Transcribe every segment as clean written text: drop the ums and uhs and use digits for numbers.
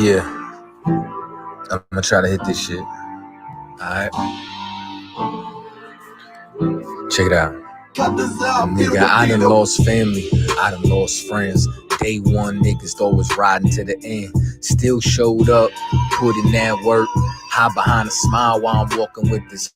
Yeah, I'm gonna try to hit this shit. Alright. Check it out. Nigga, I done lost family, I done lost friends. Day one niggas always riding to the end. Still showed up, put in that work. Hide behind a smile while I'm walking with this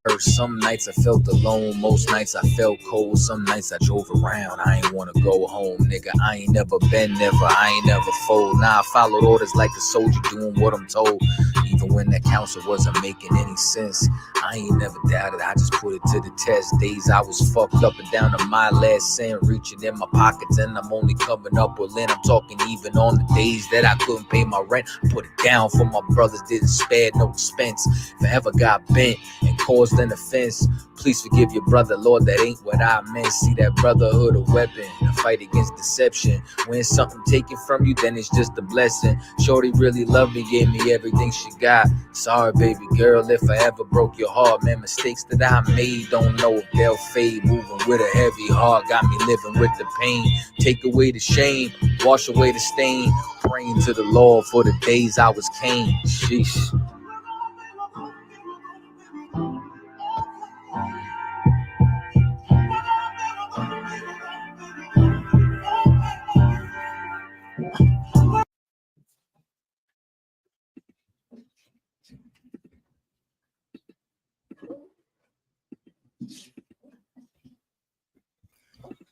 hurt. Some nights I felt alone, most nights I felt cold. Some nights I drove around, I ain't wanna go home. Nigga, I ain't never been, I ain't never fold. Nah, I followed orders like a soldier doing what I'm told. Even when that counsel wasn't making any sense, I ain't never doubted, I just put it to the test. Days I was fucked up and down to my last cent, reaching in my pockets and I'm only coming up with lint. I'm talking even on the days that I couldn't pay my rent. I put it down for my brothers, didn't spare no expense. If I ever got bent and caused an offense, please forgive your brother, Lord, that ain't what I meant. See that brotherhood a weapon, a fight against deception. When something taken from you, then it's just a blessing. Shorty really loved me, gave me everything she got. Sorry, baby girl, if I ever broke your heart. Man, mistakes that I made, don't know if they'll fade. Moving with a heavy heart, got me living with the pain. Take away the shame, wash away the stain. Praying to the Lord for the days I was Cain. Sheesh.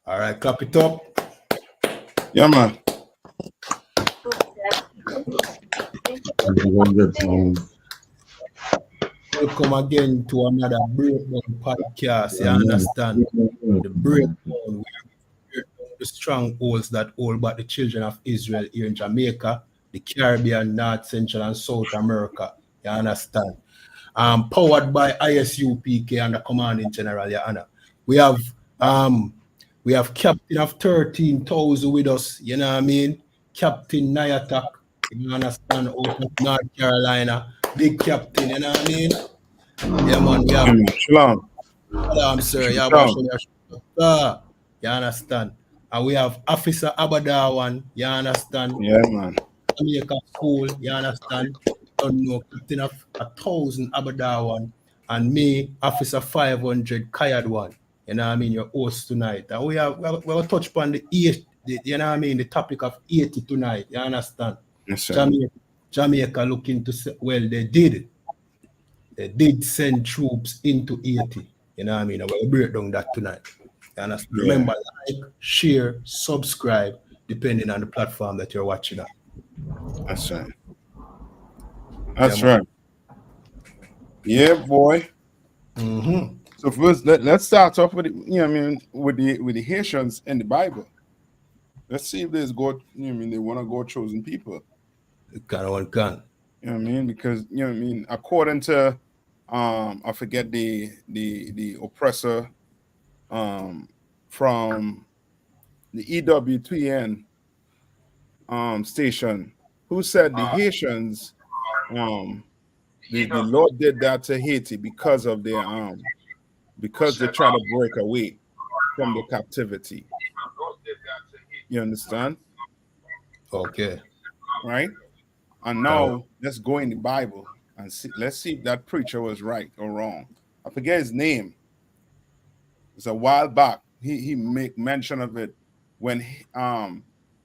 All right, clap it up. Yeah, man. Welcome again to another Breakdown podcast. You understand? The Breakdown, where we break down the strongholds that hold back the children of Israel here in Jamaica, the Caribbean, North, Central, and South America. You understand? Powered by ISUPK and the Commanding General, Your Honor. We have Captain of 13,000 with us, you know what I mean? Captain Nayatak, you understand, out of North Carolina. Big Captain, you know what I mean? Yeah, man, we have Shalom. Salam, sir. Yeah, you understand? And we have Officer Abadawan, you understand? Yeah, man. Jamaica School, you understand? Don't know, Captain of 1,000 Abadawan, and me, Officer 500 Kayadwan. You know what I mean? Your host tonight. And we'll touch upon the you know what I mean? The topic of 80 tonight. You understand? Yes, sir. Jamaica looking to say, well, they did send troops into Haiti. You know what I mean? We'll break down that tonight. You understand? Yeah. Remember, like, share, subscribe, depending on the platform that you're watching at. That's right. That's right. Yeah, boy. Mm-hmm. So first, let's start off with with the Haitians in the Bible. Let's see if there's God. They want to go chosen people. Can. You know what I mean? Because according to I forget the oppressor from the EWTN station, who said the Haitians the Lord did that to Haiti because of their because they try to break away from the captivity. You understand? Okay. Right? And now let's go in the Bible and see. Let's see if that preacher was right or wrong. I forget his name. It's a while back. He make mention of it when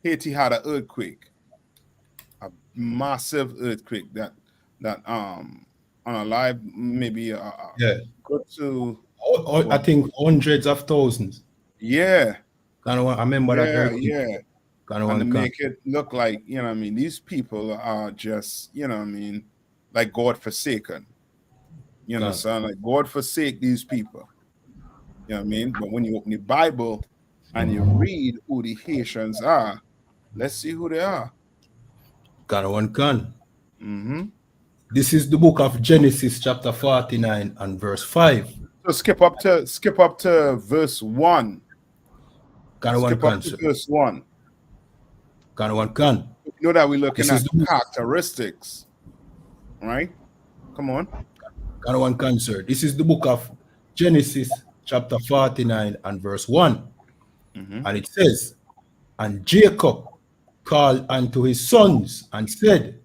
Haiti had an earthquake, a massive earthquake that unalive maybe go to I think hundreds of thousands. Yeah. I remember that earthquake. Yeah. And to make it look like, these people are just, like God forsaken. You understand? Like God forsake these people. You know what I mean? But when you open the Bible and you read who the Haitians are, let's see who they are. Mm-hmm. This is the book of Genesis, chapter 49 and verse 5. So skip up to verse 1. Skip up to verse 1. You know that we're looking at characteristics, right? Come on. Sir. This is the book of Genesis, chapter 49 and verse 1. Mm-hmm. And it says, and Jacob called unto his sons and said,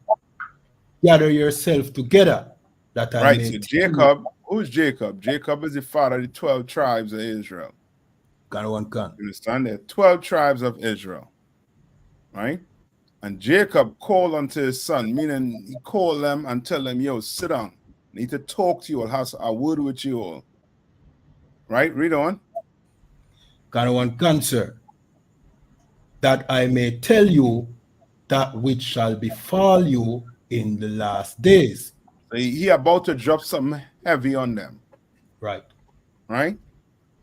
gather yourself together that I Right. may So tell you. Jacob, who's Jacob? Jacob is the father of the 12 tribes of Israel. Can. You understand? There are 12 tribes of Israel. Right? And Jacob called unto his son, meaning he called them and tell them, yo, sit down. I need to talk to you all, have a word with you all. Right? Read on. Can, sir. That I may tell you that which shall befall you in the last days. So he about to drop something heavy on them. Right. Right?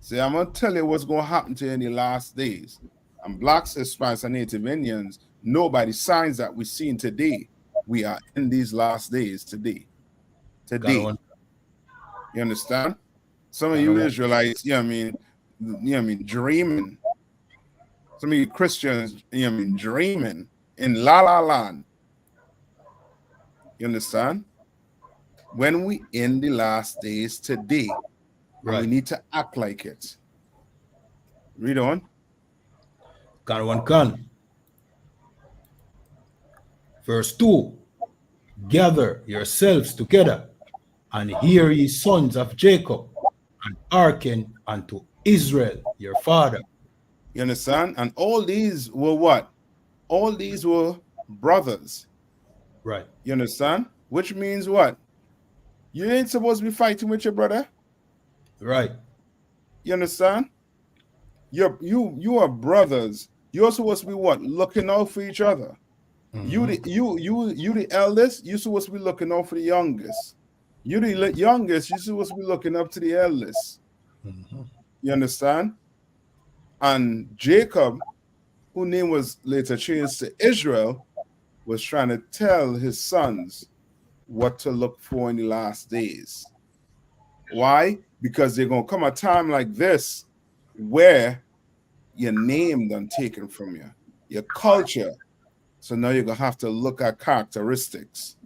See, I'm going to tell you what's going to happen to you in the last days. And blacks, Hispanics, and Native Indians know by the signs that we're seeing today, we are in these last days today. Today. You understand? Some of you Israelites, dreaming. Some of you Christians, dreaming in La La Land. You understand? When we in the last days today, and we need to act like it. Read on. Can. Verse 2. Gather yourselves together, and hear ye sons of Jacob, and hearken unto Israel your father. You understand? And all these were what? All these were brothers. Right. You understand? Which means what? You ain't supposed to be fighting with your brother. Right. You understand? You are brothers. You're supposed to be what? Looking out for each other. You the eldest, you're supposed to be looking out for the youngest. You the youngest, you're supposed to be looking up to the eldest. You understand? And Jacob, whose name was later changed to Israel, was trying to tell his sons what to look for in the last days. Why? Because they're going to come a time like this where your name done taken from you, your culture. So now you're going to have to look at characteristics.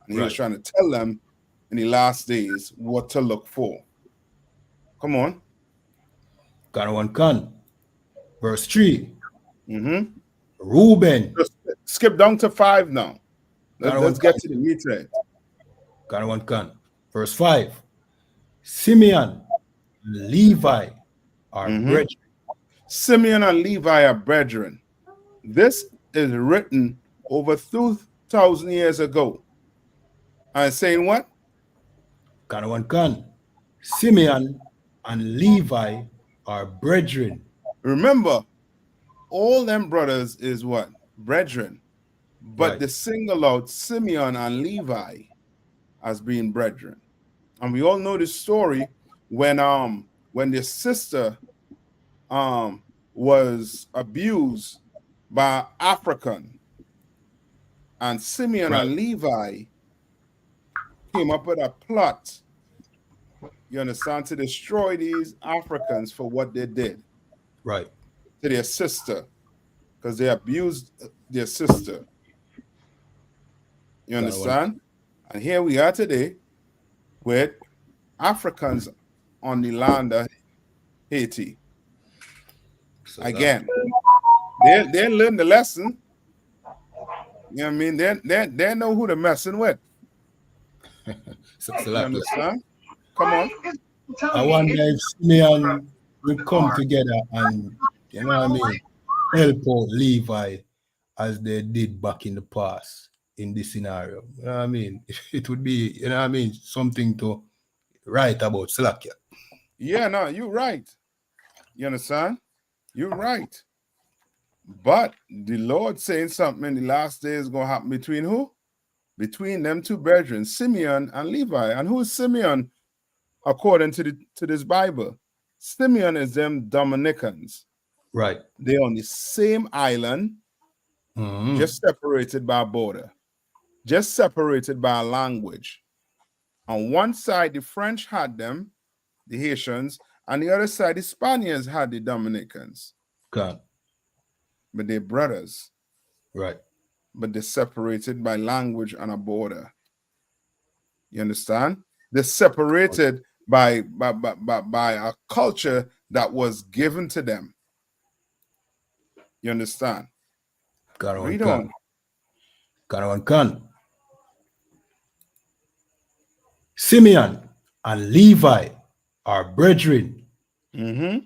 And he was trying to tell them in the last days what to look for. Come on. Can. Verse 3. Reuben. Just skip down to 5 now. Let's get to the meat right. Can. Verse 5. Simeon, Levi are brethren. Simeon and Levi are brethren. This is written over 2,000 years ago. And saying what? Can. Simeon and Levi are brethren. Remember, all them brothers is what? Brethren. But the single out Simeon and Levi as being brethren. And we all know the story when their sister was abused by African, and Simeon and Levi came up with a plot, you understand, to destroy these Africans for what they did to their sister, because they abused their sister. You understand? And here we are today with Africans on the land of Haiti. Again, they learned the lesson. You know what I mean? They know who they're messing with. You understand? Come on. I wonder if Simeon will come together and, you know what I mean, help out Levi as they did back in the past in this scenario. You know what I mean? It would be, you know what I mean, something to write about Slakia. Yeah, no, you're right. You understand? You're right. But the Lord saying something in the last days is going to happen between who? Between them two brethren, Simeon and Levi. And who is Simeon according to this Bible? Simeon is them Dominicans. Right. They're on the same island, just separated by a border, just separated by a language. On one side, the French had them, the Haitians, and the other side, the Spaniards had the Dominicans. God. But they're brothers. Right. But they're separated by language and a border. You understand? They're separated by a culture that was given to them. You understand? Read on. Can. Simeon and Levi are brethren. Mm-hmm.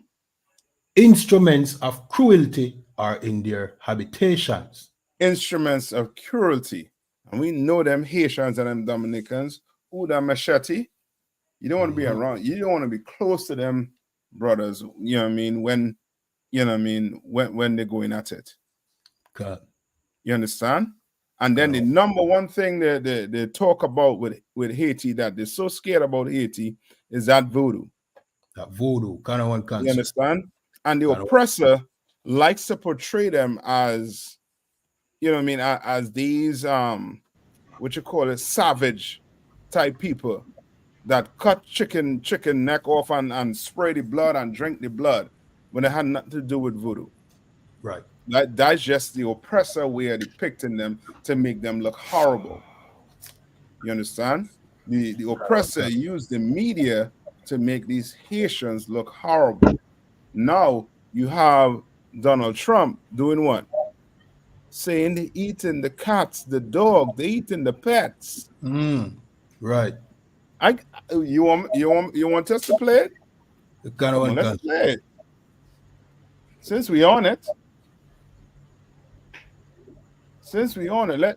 Instruments of cruelty are in their habitations. Instruments of cruelty. And we know them Haitians and them Dominicans, who that machete. You don't want to be around, you don't want to be close to them brothers, you know what I mean, when you know what I mean, when they're going at it. God. You understand? And then the number one thing they talk about with Haiti that they're so scared about Haiti is that voodoo. That voodoo, kind of one cancer. You understand? And the oppressor likes to portray them as, you know what I mean, as these what you call it, savage type people that cut chicken neck off and spray the blood and drink the blood when it had nothing to do with voodoo. Right. That's just the oppressor way of depicting them to make them look horrible. You understand? The oppressor used the media to make these Haitians look horrible. Now you have Donald Trump doing what? Saying they eating the cats, the dog, they eating the pets. Right. You want us to play it? Come on, let's play it. Since we on it,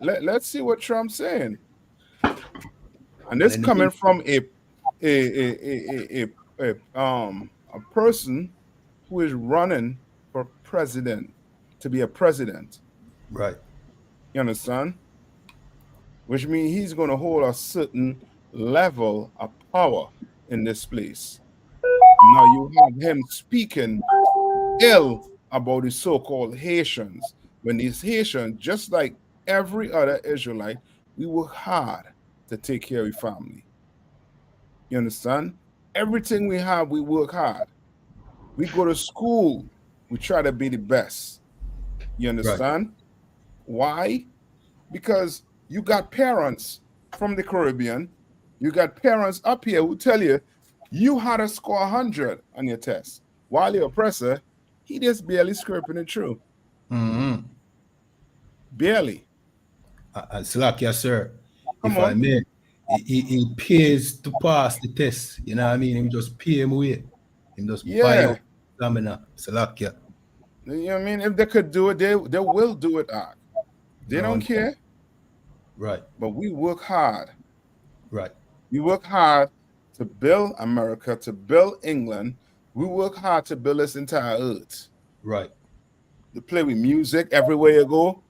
let's see what Trump's saying. And this coming from a person who is running for president, to be a president. Right. You understand? Which means he's going to hold a certain level of power in this place. Now you have him speaking ill about the so-called Haitians, when these Haitians, just like every other Israelite, we work hard to take care of your family. You understand? Everything we have, we work hard. We go to school, we try to be the best. You understand? Right. Why? Because you got parents from the Caribbean, you got parents up here who tell you you had to score 100 on your test, while the oppressor, he just barely scraping it through. Barely. Slack, yes, sir. If I may, he pays to pass the test. You know what I mean? Him just pay him away. Him just buy up stamina. Slack, yeah. You know what I mean? If they could do it, they will do it. They don't care. Right. But we work hard. Right. We work hard to build America, to build England. We work hard to build this entire earth. Right. To play with music everywhere you go.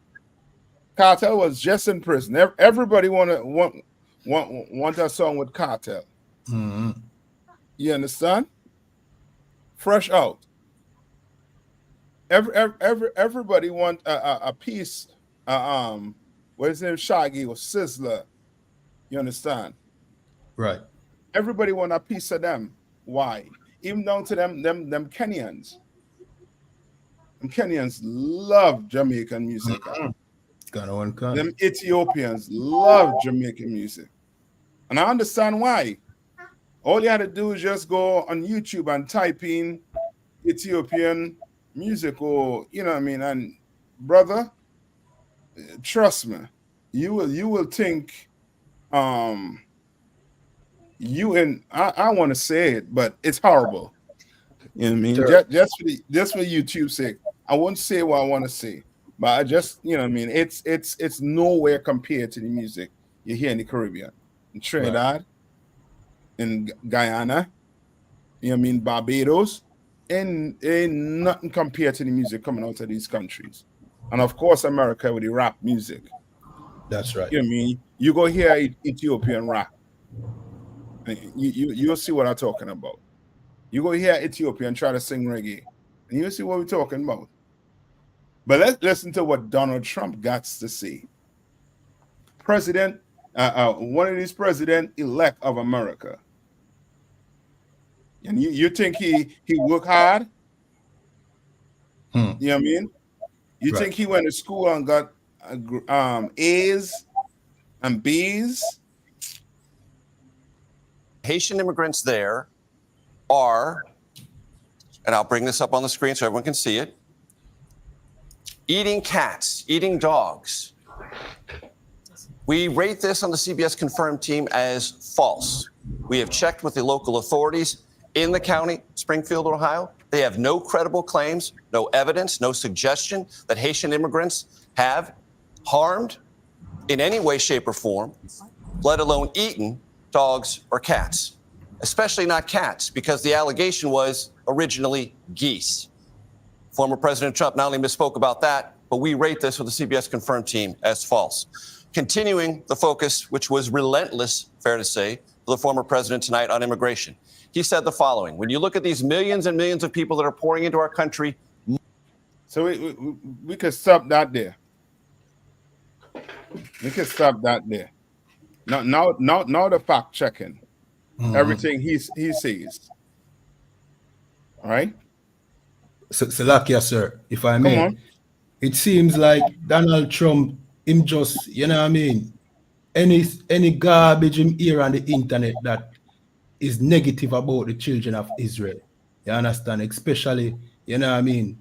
Cartel was just in prison. Everybody want a song with Cartel. You understand? Fresh out. Everybody want a piece. What is his name? Shaggy or Sizzler. You understand? Right. Everybody want a piece of them. Why? Even down to them Kenyans. Them Kenyans love Jamaican music. Them Ethiopians love Jamaican music. And I understand why. All you had to do is just go on YouTube and type in Ethiopian music, or you know what I mean, and brother, trust me, you will think I want to say it, but it's horrible. You know what I mean? Sure. Just for YouTube's sake, I won't say what I want to say, but I just, you know what I mean, it's nowhere compared to the music you hear in the Caribbean, in Trinidad, right, in Guyana, you know what I mean, Barbados, and ain't nothing compared to the music coming out of these countries. And of course, America with the rap music. That's right. You know what I mean? You go hear Ethiopian rap. You'll see what I'm talking about. You go hear Ethiopia and try to sing reggae, and you'll see what we're talking about. But let's listen to what Donald Trump got to say. President, one of these president-elect of America. And you think he worked hard? You know what I mean? You think he went to school and got A's and B's? Haitian immigrants there are, and I'll bring this up on the screen so everyone can see it, eating cats, eating dogs. We rate this on the CBS Confirmed team as false. We have checked with the local authorities in the county, Springfield, Ohio. They have no credible claims, no evidence, no suggestion that Haitian immigrants have harmed in any way, shape, or form, let alone eaten dogs or cats, especially not cats, because the allegation was originally geese. Former President Trump not only misspoke about that, but we rate this with the CBS Confirmed team as false. Continuing the focus, which was relentless, fair to say, for the former president tonight on immigration. He said the following: when you look at these millions and millions of people that are pouring into our country. So we could stop that there. We can stop that there. Now the fact checking. Everything he says. All right. Salakia, sir, if I Come may. on. It seems like Donald Trump, him just, you know what I mean? Any garbage him hear on the internet that is negative about the children of Israel. You understand? Especially, you know what I mean?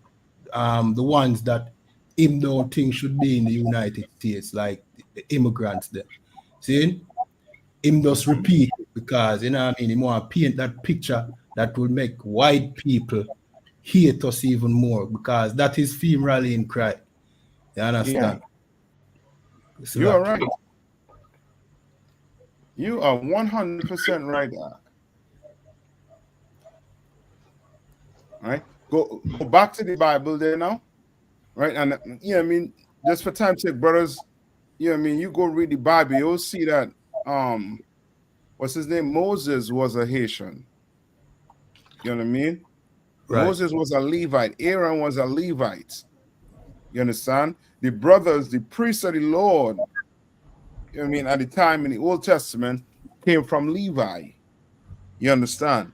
The ones that him don't think should be in the United States, like the immigrants there. See? Him just repeat because, you know what I mean? He want to paint that picture that will make white people hate us even more because that is theme rallying cry. You understand? Yeah. You are right. You are 100% right. All right. Go back to the Bible there now. Right. And yeah, I mean, just for time's sake, brothers, I mean, you go read the Bible, you'll see that what's his name? Moses was a Haitian. You know what I mean? Right. Moses was a Levite. Aaron was a Levite. You understand? The brothers, the priests of the Lord, you know what I mean, at the time in the Old Testament, came from Levi. You understand?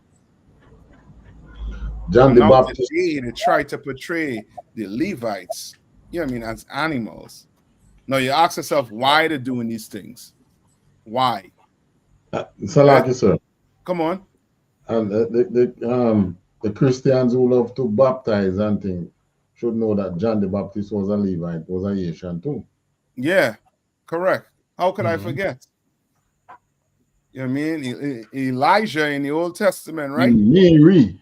John the Baptist. Today, they try to portray the Levites, you know what I mean, as animals. Now you ask yourself why they're doing these things. Why? Salaki, sir. Come on. And the Christians who love to baptize and things should know that John the Baptist was a Levite, was a Haitian too. Yeah, correct. How could I forget? You know what I mean? Elijah in the Old Testament, right? Mary.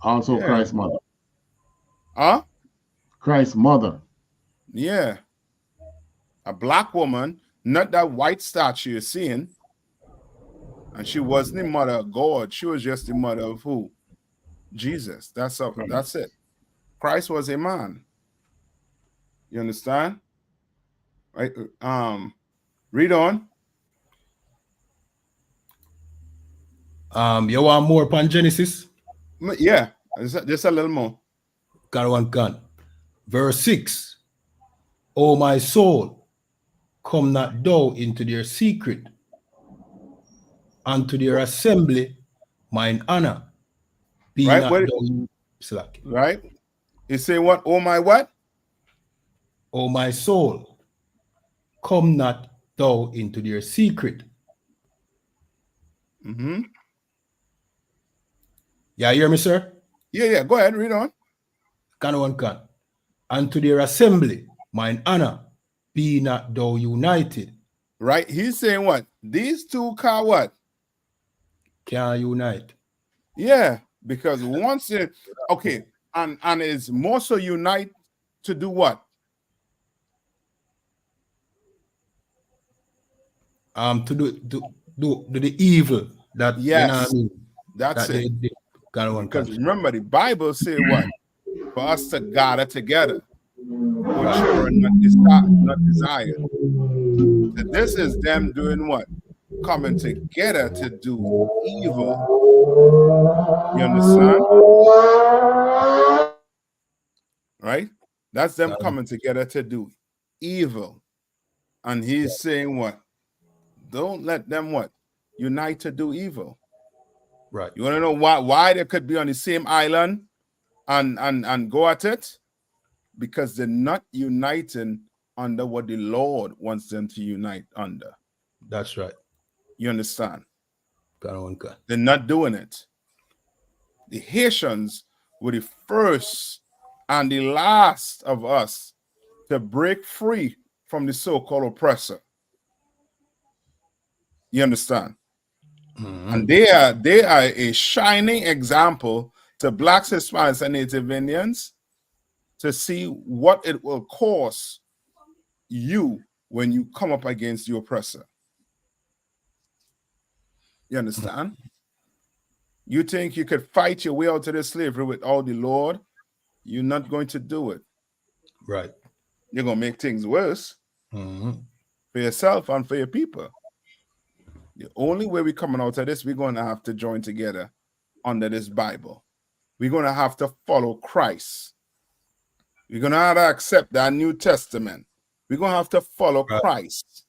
Also Christ's mother. Huh? Christ's mother. Yeah. A black woman, not that white statue you're seeing. And she wasn't the mother of God. She was just the mother of who? Jesus. That's it. Christ was a man. You understand? Right? Read on. You want more upon Genesis? Yeah, just a little more. Gun. Verse 6. O my soul, come not thou into their secret, and to their assembly mine honor. Be right? not thou slack. Right? You say what? Oh my what? O my soul, come not thou into their secret. Mm-hmm. Yeah, hear me, sir? Yeah. Go ahead, read on. Can. And to their assembly, mine honor, be not thou united. Right? He's saying what? These two can what? Can unite. Yeah, because once it okay, and it's more so unite to do what? To do the evil that yes, you know what I mean? That's that it. Because remember the Bible say what? For us to gather together, which are not desired. So this is them doing what? Coming together to do evil. You understand? Right? That's them coming together to do evil. And he's saying what? Don't let them what? Unite to do evil. Right. You want to know why they could be on the same island and go at it? Because they're not uniting under what the Lord wants them to unite under. That's right. You understand? God. They're not doing it. The Haitians were the first and the last of us to break free from the so-called oppressor. You understand? And they are a shining example to blacks, Hispanics, and Native Indians to see what it will cost you when you come up against the oppressor. You understand? You think you could fight your way out of this slavery without the Lord? You're not going to do it. Right. You're going to make things worse for yourself and for your people. The only way we're coming out of this, we're going to have to join together under this Bible. We're going to have to follow Christ. We're going to have to accept that New Testament. We're going to have to follow Christ.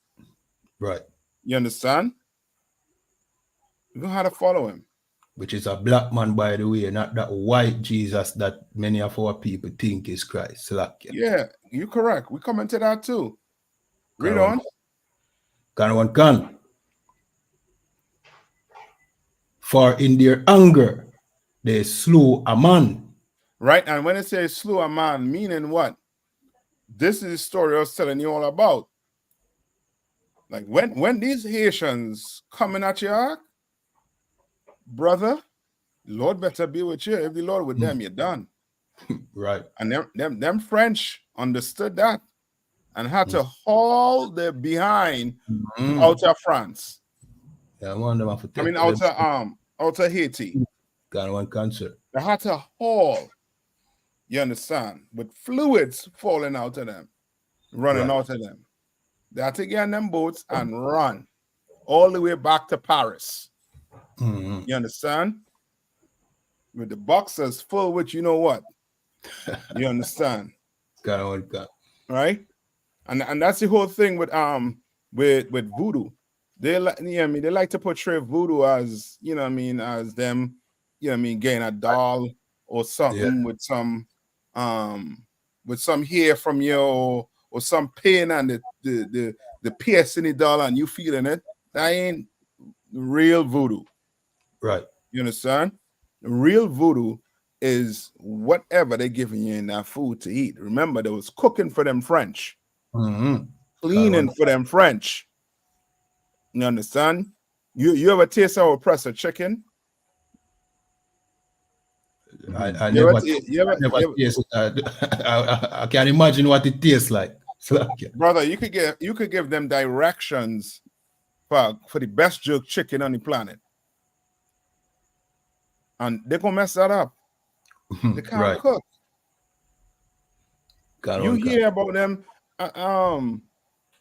Right. You understand? We're going to have to follow him. Which is a black man, by the way, not that white Jesus that many of our people think is Christ. Yeah, you're correct. We come into that too. Read on. Can. For in their anger, they slew a man. Right, and when it says slew a man, meaning what? This is the story I was telling you all about. Like when these Haitians coming at you, brother, the Lord better be with you. If the Lord with them, you're done. Right. And them French understood that and had to haul their behind out of France. Yeah, out of Haiti. Got one cancer. They had to haul. You understand? With fluids falling out of them, running out of them. They had to get on them boats and run all the way back to Paris. You understand? With the boxes full with you know what? You understand? Right? And that's the whole thing with voodoo. They like to portray voodoo as, as them, getting a doll or something with some hair from you or some pain and the pierce in the doll and you feeling it. That ain't real voodoo. Right. You understand? Real voodoo is whatever they're giving you in that food to eat. Remember, they was cooking for them French. Cleaning for them French. You understand? You ever taste our oppressor chicken? I never taste. I can't imagine what it tastes like. Brother, you could give them directions for the best jerk chicken on the planet. And they're gonna mess that up. They can't cook. You hear about them. I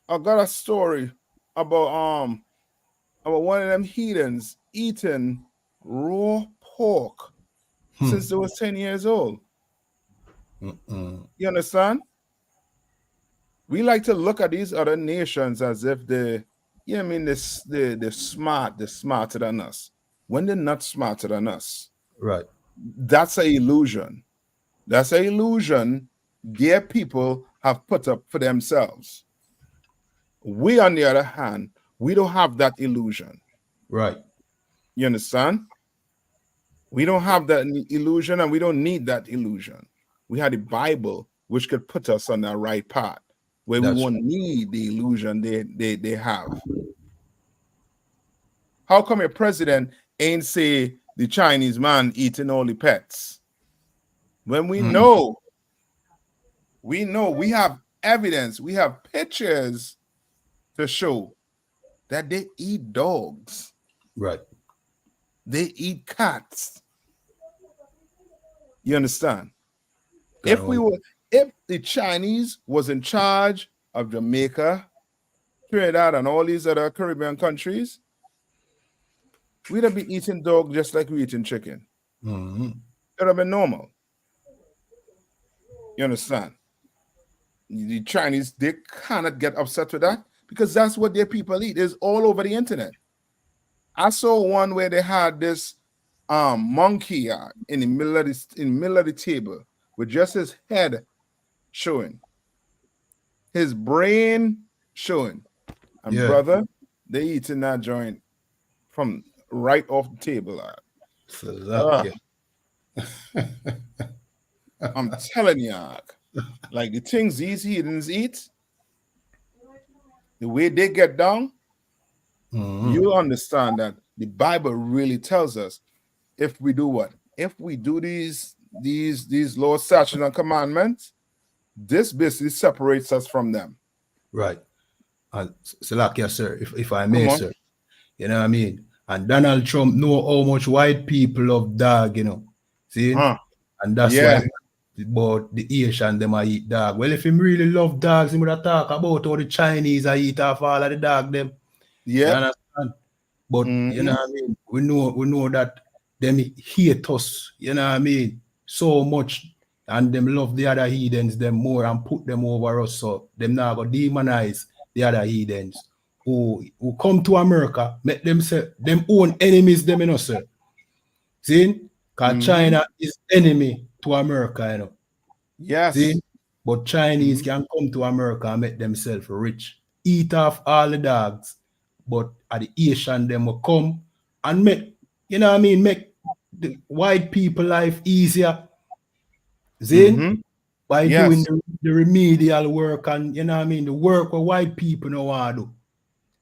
got a story about one of them heathens eating raw pork since they was 10 years old. You understand? We like to look at these other nations as if they're smart, they're smarter than us. When they're not smarter than us. Right. That's an illusion. That's an illusion their people have put up for themselves. We, on the other hand, we don't have that illusion. Right. You understand? We don't have that illusion and we don't need that illusion. We have the Bible, which could put us on the right path, where we won't need the illusion they have. How come your president ain't say the Chinese man eating all the pets? When we know, we have evidence, we have pictures to show that they eat dogs. Right. They eat cats. You understand? If the Chinese was in charge of Jamaica, Trinidad, and all these other Caribbean countries, we'd have been eating dog just like we eating chicken. It would have been normal. You understand? The Chinese, they cannot get upset with that because that's what their people eat. It's all over the internet. I saw one where they had this monkey in the middle of the table with just his head showing, his brain showing, and brother, they eating that joint from right off the table. I'm telling you, like the things these heathens eat, the way they get down, you understand that the Bible really tells us if we do what? If we do these laws, statutes, and commandments, this basically separates us from them. Right. And Salakia, sir, if I Come may, on. sir. You know what I mean? And Donald Trump know how much white people love dog, you know. See? And that's Yeah. why about the Asian them I eat dog. Well, if him really love dogs, he would have talk about how the Chinese I eat off all of the dog them. You Yeah. understand? But you know what I mean? We know that them hate us, you know what I mean, so much, and them love the other heathens them more and put them over us. So them now go demonize the other heathens who come to America, make them say them own enemies them, you know, sir. See? Because China is enemy to America, you know. Yes. See? But Chinese can come to America and make themselves rich, eat off all the dogs, but at the Asian them will come and make, you know what I mean, make the white people life easier. See? By doing the remedial work and, you know what I mean, the work where white people know want to do.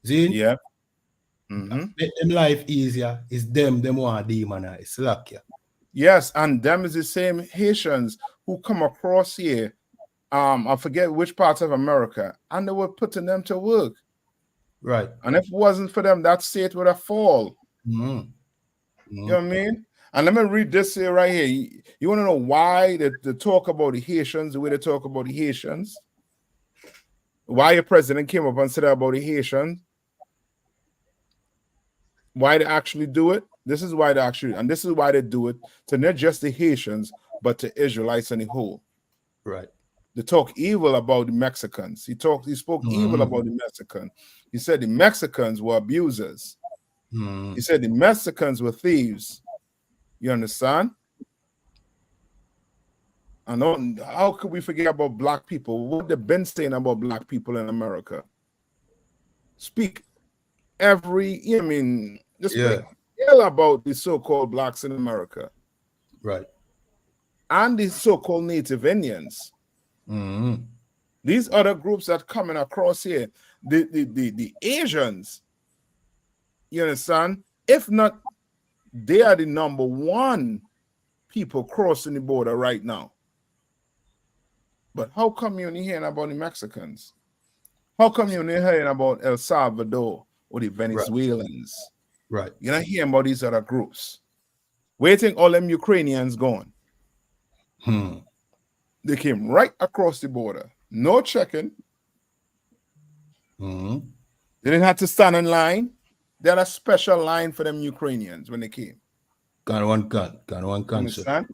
See? Yeah. Make them life easier is them want to demonize. Like, yeah. Yes, and them is the same Haitians who come across here. I forget which parts of America, and they were putting them to work. Right. And if it wasn't for them, that state would have fallen. You know what I mean? And let me read this here right here. You want to know why they talk about the Haitians, the way they talk about the Haitians? Why your president came up and said about the Haitians? Why they actually do it? This is why they actually, and this is why they do it to not just the Haitians, but to Israelites in the whole. Right. They talk evil about the Mexicans. He spoke evil about the Mexicans. He said the Mexicans were abusers. He said the Mexicans were thieves. You understand? And how could we forget about black people? What they've been saying about black people in America? Speak just speak ill about the so-called blacks in America. Right. And the so-called Native Indians. These other groups that coming across here, the Asians, you understand? If not, they are the number one people crossing the border right now. But how come you're not hearing about the Mexicans? How come you're not hearing about El Salvador or the Venezuelans? Right. You're not hearing about these other groups. Where do you think all them Ukrainians going? They came right across the border. No checking. They didn't have to stand in line. They had a special line for them Ukrainians when they came. Got one Understand?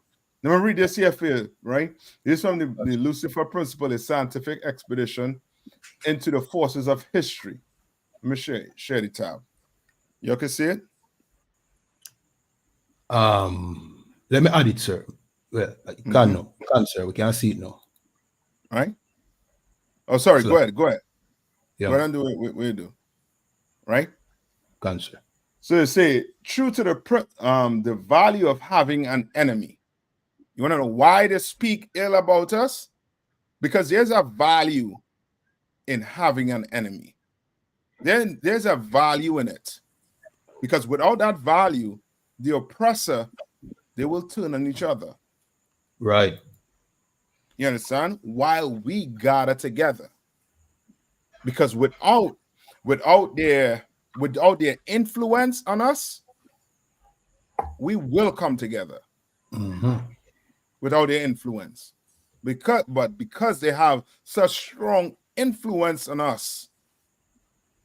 Let me read this here for you, right? This is from the Lucifer Principle, a scientific expedition into the forces of history. Let me share the tab. You can see it? Let me add it, sir. Well, can sir. We can see it now. Right? Oh, sorry. So, go ahead. Yeah. Go ahead and do what we do. Right? Can, sir. So they say, true to the value of having an enemy. You want to know why they speak ill about us? Because there's a value in having an enemy. Then there's a value in it. Because without that value, the oppressor, they will turn on each other. Right. You understand? While we gather together. Because without their influence on us, we will come together. Without their influence. Because they have such strong influence on us,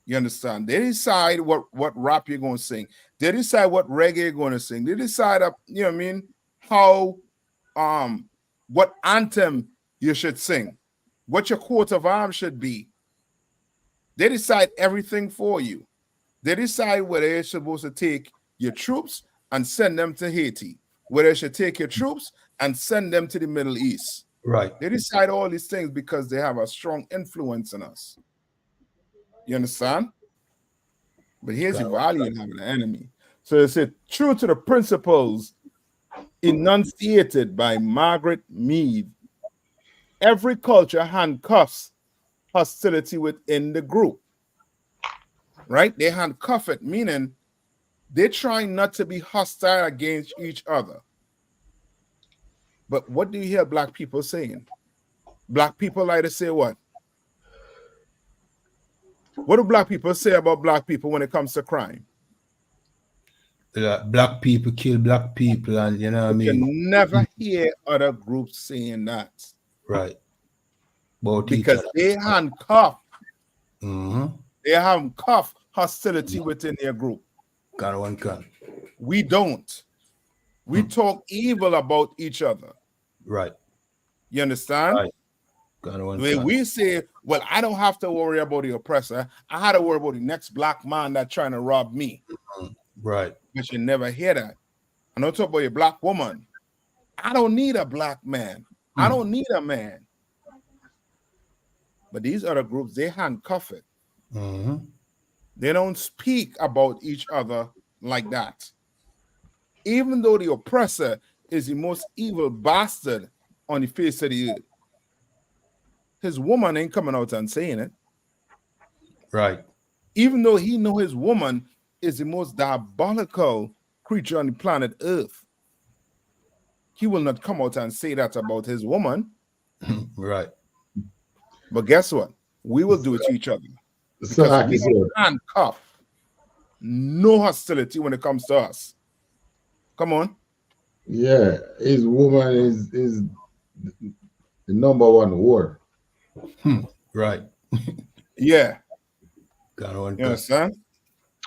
you understand? They decide what rap you're going to sing. They decide what reggae you're going to sing. They decide, you know what I mean, how, what anthem you should sing, what your coat of arms should be. They decide everything for you. They decide whether you're supposed to take your troops and send them to Haiti, whether you should take your troops and send them to the Middle East. Right. They decide all these things because they have a strong influence on us. You understand? But here's the value in having an enemy. So it said, true to the principles enunciated by Margaret Mead, every culture handcuffs hostility within the group. Right? They handcuff it, meaning They're trying not to be hostile against each other. But what do you hear black people saying? Black people like to say what? What do black people say about black people when it comes to crime? Black people kill black people, and you know what I You mean? can never hear other groups saying that. Right. About because each other. they handcuff. Mm-hmm. They handcuff hostility within their group. We don't. We talk evil about each other. Right. You understand? Right. When we say, well, I don't have to worry about the oppressor. I had to worry about the next black man that's trying to rob me. Right. But you never hear that. I don't talk about a black woman. I don't need a black man. I don't need a man. But these other groups, they handcuff it. Mm-hmm. They don't speak about each other like that. Even though the oppressor is the most evil bastard on the face of the earth, his woman ain't coming out and saying it. Right. Even though he know his woman is the most diabolical creature on the planet Earth, he will not come out and say that about his woman. Right. But guess what? We will do it to each other. So, Because we don't handcuff. No hostility when it comes to us. Come on. yeah, his woman is the number one whore. Right. Yeah. You God. understand?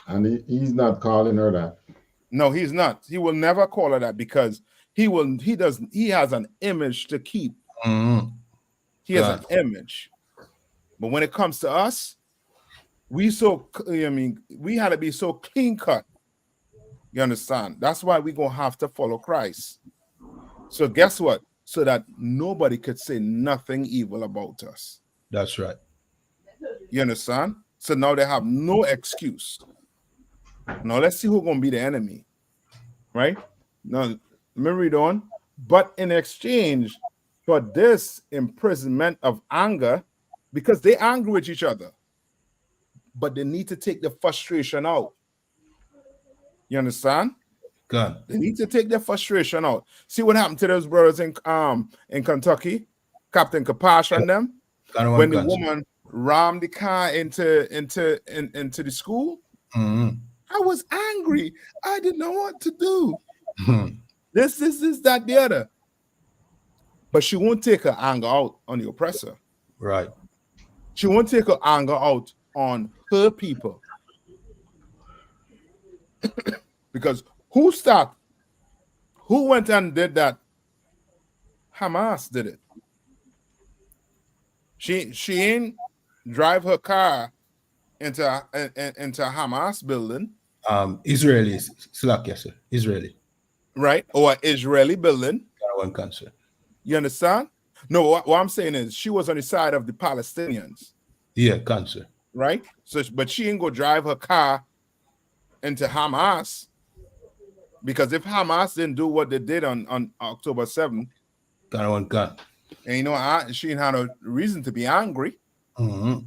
And he's not calling her that. No, he's not. He will never call her that because he has an image to keep. Mm-hmm. He has an image. But when it comes to us, we had to be so clean cut. You understand? That's why we're going to have to follow Christ. So guess what? So that nobody could say nothing evil about us. That's right. You understand? So now they have no excuse. Now let's see who's going to be the enemy. Right? Now, let me read on. But in exchange for this imprisonment of anger, because they're angry with each other, but they need to take the frustration out. You understand? God. They need to take their frustration out. See what happened to those brothers in Kentucky, Captain Kapash and them, when the woman rammed the car into the school. Mm-hmm. I was angry. I didn't know what to do. This, that, the other. But she won't take her anger out on the oppressor. Right. She won't take her anger out on her people. Because who stopped? Who went and did that? Hamas did it. She ain't drive her car into Hamas building. Israeli, Slovakia, sir. Israeli. Right? Or Israeli building. One country. You understand? No, what I'm saying is she was on the side of the Palestinians. Yeah, country. Right? So, but she ain't go drive her car into Hamas, because if Hamas didn't do what they did on October 7th, and you know, she ain't had a reason to be angry. Mm-hmm.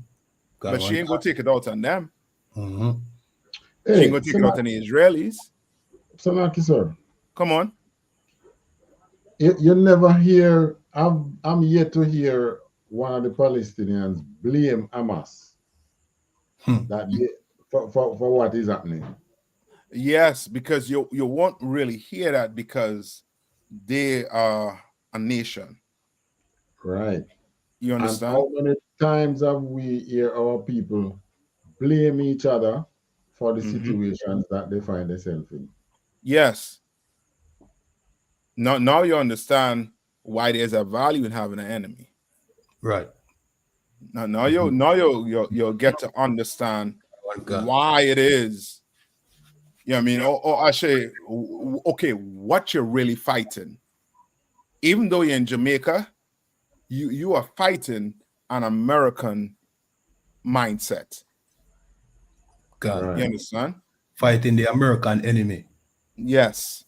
But she ain't gonna take it out on them. Mm-hmm. She ain't gonna take it out on the Israelis. Salaki, sir. Come on. You never hear, I'm yet to hear one of the Palestinians blame Hamas that for what is happening. Yes, because you won't really hear that because they are a nation. Right. You understand? And how many times have we hear our people blame each other for the situations that they find themselves in? Yes. Now you understand why there's a value in having an enemy. Right. Now you'll get to understand why it is. You know what I mean? Or I say, okay, what you're really fighting. Even though you're in Jamaica, you are fighting an American mindset. God. You understand? Fighting the American enemy. Yes.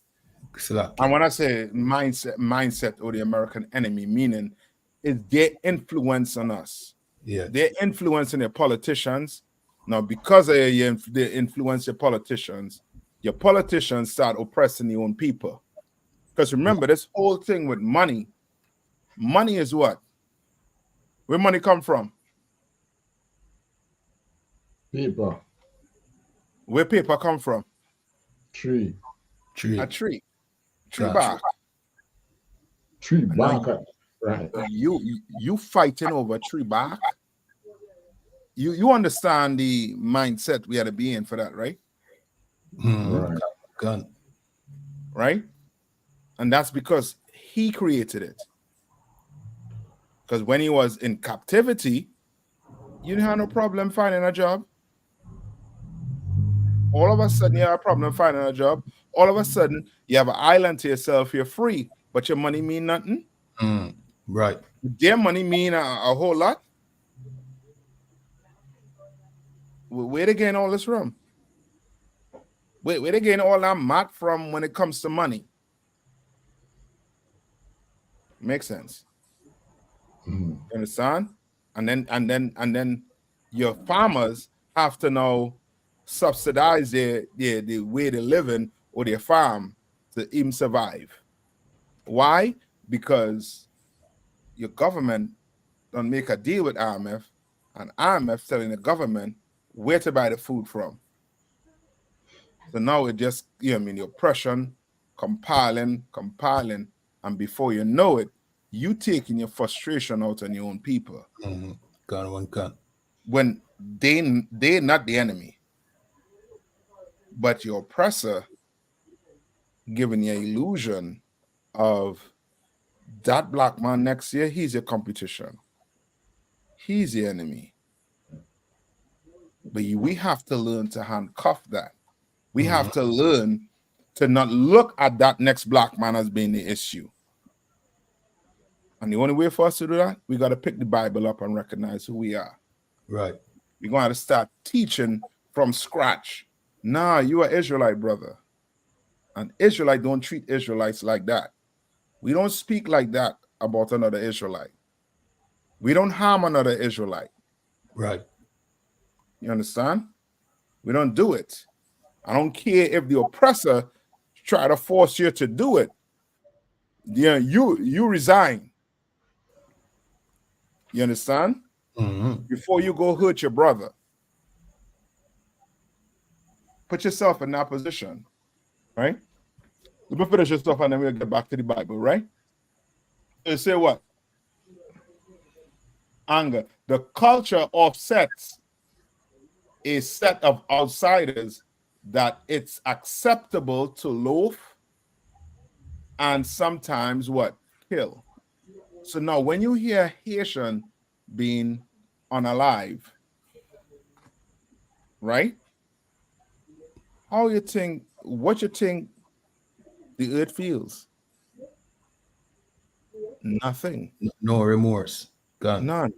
And when I say mindset or the American enemy, meaning is their influence on us. Yeah. They're influencing their politicians. Now, because they influence their politicians, your politicians start oppressing your own people. Because remember, this whole thing with money is what? Where money come from? Paper. Where paper come from? Tree. A tree. Tree Gotcha. bark. Tree And now bark. Right. you fighting over tree bark. You understand the mindset we had to be in for that, right? Right. Gun. Right? And that's because he created it. Because when he was in captivity, you didn't have no problem finding a job. All of a sudden, you have a problem finding a job. All of a sudden, you have an island to yourself. You're free, but your money mean nothing. Right. Their money mean a whole lot. Where they getting all this from? Where they getting all that mat from when it comes to money? Makes sense. You understand? And then your farmers have to now subsidize the way they're living or their farm to even survive. Why? Because your government don't make a deal with IMF, and IMF telling the government where to buy the food from. So now it just, the oppression, compiling, and before you know it, you taking your frustration out on your own people. Gun. When they're not the enemy, but your oppressor giving you an illusion of that black man next year, he's your competition. He's the enemy. But we have to learn to handcuff that. We have to learn to not look at that next black man as being the issue. And the only way for us to do that, we got to pick the Bible up and recognize who we are. Right. We're going to start teaching from scratch. Nah, you are Israelite, brother. And Israelite don't treat Israelites like that. We don't speak like that about another Israelite. We don't harm another Israelite. Right. You understand? We don't do it. I don't care if the oppressor try to force you to do it. Yeah, you resign. You understand? Before you go hurt your brother. Put yourself in that position, right? Let me finish your stuff and then we'll get back to the Bible, right? So say what? Anger. The culture offsets a set of outsiders that it's acceptable to loaf and sometimes what? Kill. So now when you hear Haitian being unalive, right? What you think the earth feels? Nothing. No remorse. Gun.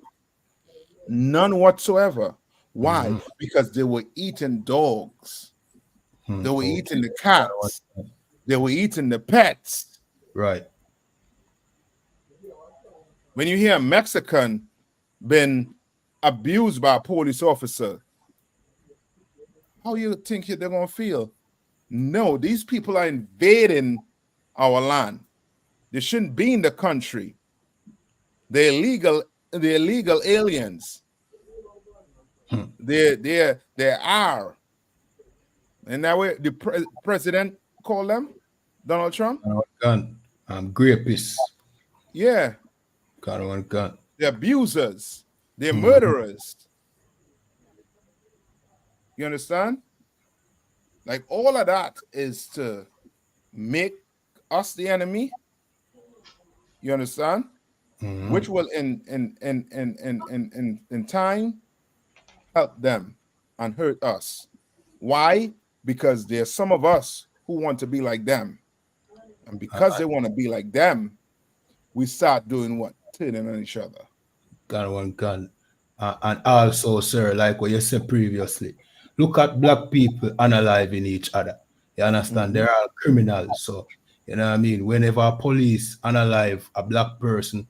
None whatsoever. Why? Because they were eating dogs. They were eating the cats. They were eating the pets. Right. When you hear a Mexican been abused by a police officer, how you think they're going to feel? No, these people are invading our land. They shouldn't be in the country. They're illegal aliens. They are. And that way the president called them, Donald Trump. Gun. Grapists. Yeah. Gun. They're abusers. They're murderers. You understand? Like all of that is to make us the enemy. You understand? Which will in time help them and hurt us. Why? Because there's some of us who want to be like them. And because they want to be like them, we start doing what? Turning on each other. Gun. And also, sir, like what you said previously, look at black people unaliving each other. You understand? They're all criminals. So, you know what I mean? Whenever a police unalive a black person,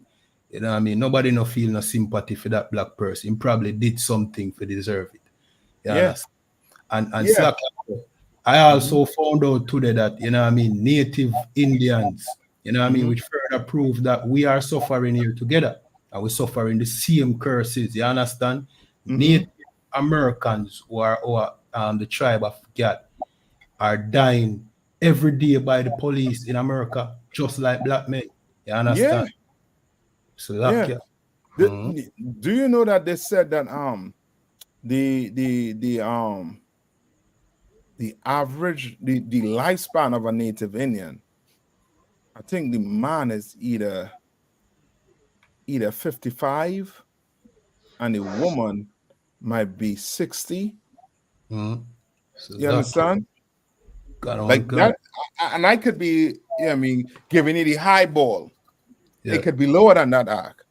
you know what I mean? Nobody no feel no sympathy for that black person. He probably did something to deserve it. You understand? And slack, I also found out today that, Native Indians, which further prove that we are suffering here together and we're suffering the same curses. You understand? Native Americans who are the tribe of Gad are dying every day by the police in America, just like black men. You understand? So Yeah. Do you know that they said that the average the lifespan of a Native Indian, I think the man is either 55 and the woman might be 60. So You understand? Like that, and I could be, giving it the high ball. Yeah. It could be lower than that arc.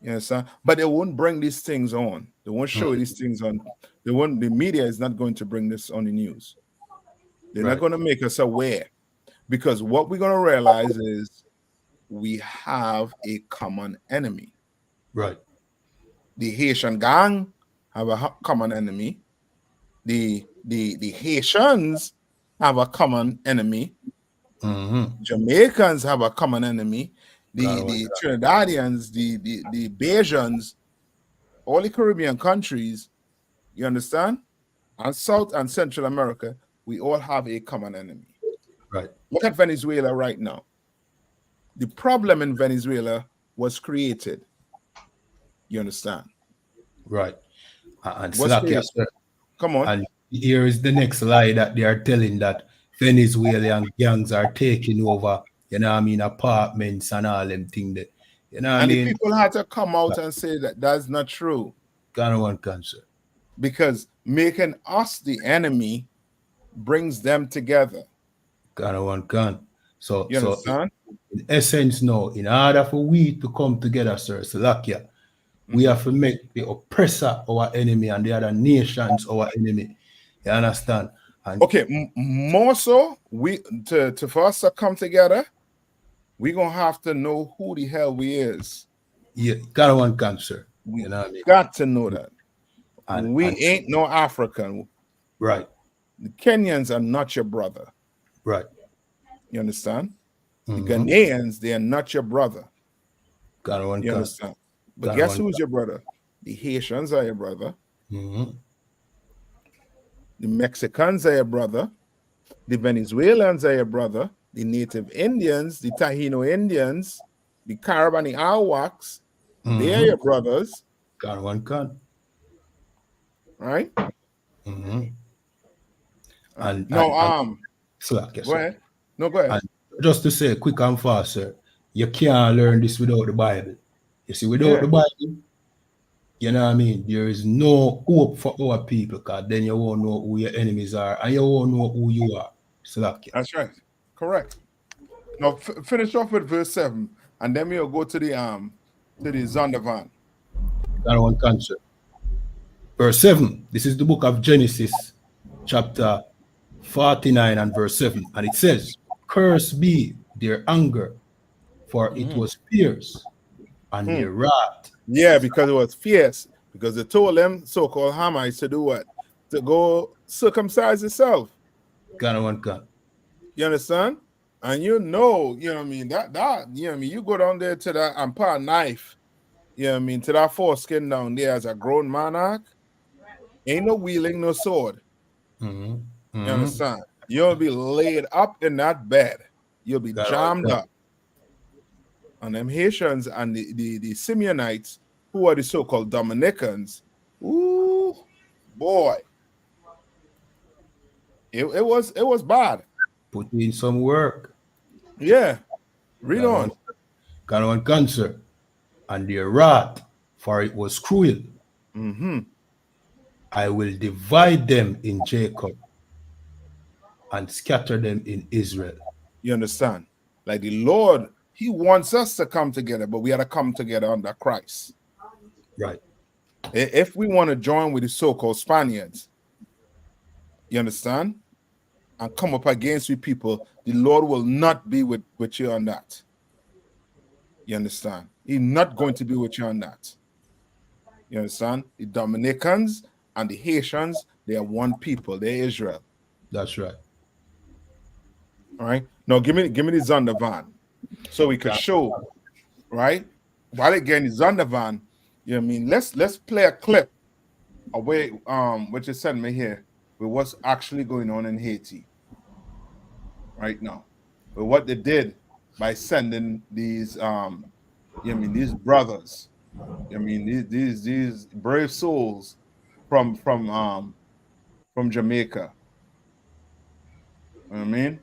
You understand? But they won't bring these things on. They won't show these things on. They won't. The media is not going to bring this on the news. They're not going to make us aware, because what we're going to realize is we have a common enemy. Right. The Haitian gang have a common enemy. The Haitians have a common enemy. Jamaicans have a common enemy. The Trinidadians, the Bajans, all the Caribbean countries, you understand? And South and Central America, we all have a common enemy. Right. Look at Venezuela right now. The problem in Venezuela was created. You understand? Right. And come on. And here is the next lie that they are telling, that Venezuelan gangs are taking over, apartments and all them things that, the people had to come out and say that that's not true. Cancer. Because making us the enemy brings them together. So, you understand? In essence, no, in order for we to come together, sir, Slovakia, we have to make the oppressor our enemy and the other nations our enemy. You understand? And okay, more so, for us to come together, we're gonna have to know who the hell we is. Yeah, cancer. We got to know that. And we ain't no African. Right. The Kenyans are not your brother. Right. You understand? The Ghanaians, they are not your brother. You understand? But guess who's your brother? The Haitians are your brother. The Mexicans are your brother. The Venezuelans are your brother. The Native Indians, the Taino Indians, the Carib and the Arawaks, they are your brothers. Right? Go ahead. No, go ahead. And just to say quick and fast, sir, you can't learn this without the Bible. You see, without the Bible, you know what I mean? There is no hope for our people, because then you won't know who your enemies are and you won't know who you are. That's right. Correct. Now finish off with verse 7, and then we'll go to the Zondervan. Verse 7. This is the book of Genesis, chapter 49 and verse 7. And it says, "Cursed be their anger, for it was fierce, and their wrath." Yeah, because it was fierce. Because they told them so-called Hamites to do what? To go circumcise itself. You understand? And you know what I mean? You go down there to that and put a knife, to that foreskin down there as a grown monarch. Ain't no wheeling, no sword. You understand? You'll be laid up in that bed. You'll be jammed up. And them Haitians and the Simeonites, who are the so-called Dominicans, ooh, boy. It was bad. Put in some work. Yeah. Read on. Cancer. And their wrath, for it was cruel. I will divide them in Jacob and scatter them in Israel. You understand? Like the Lord, he wants us to come together, but we got to come together under Christ. Right. If we want to join with the so-called Spaniards, you understand? And come up against you people, the Lord will not be with you on that. You understand? He's not going to be with you on that. You understand? The Dominicans and the Haitians, they are one people. They're Israel. That's right. All right. No, give me the Zondervan so we could show, right? While again the Zondervan, you know what I mean? Let's play a clip away what you sent me here with what's actually going on in Haiti right now. With what they did by sending these you know what I mean, these brothers, I mean these brave souls from Jamaica. You know what I mean?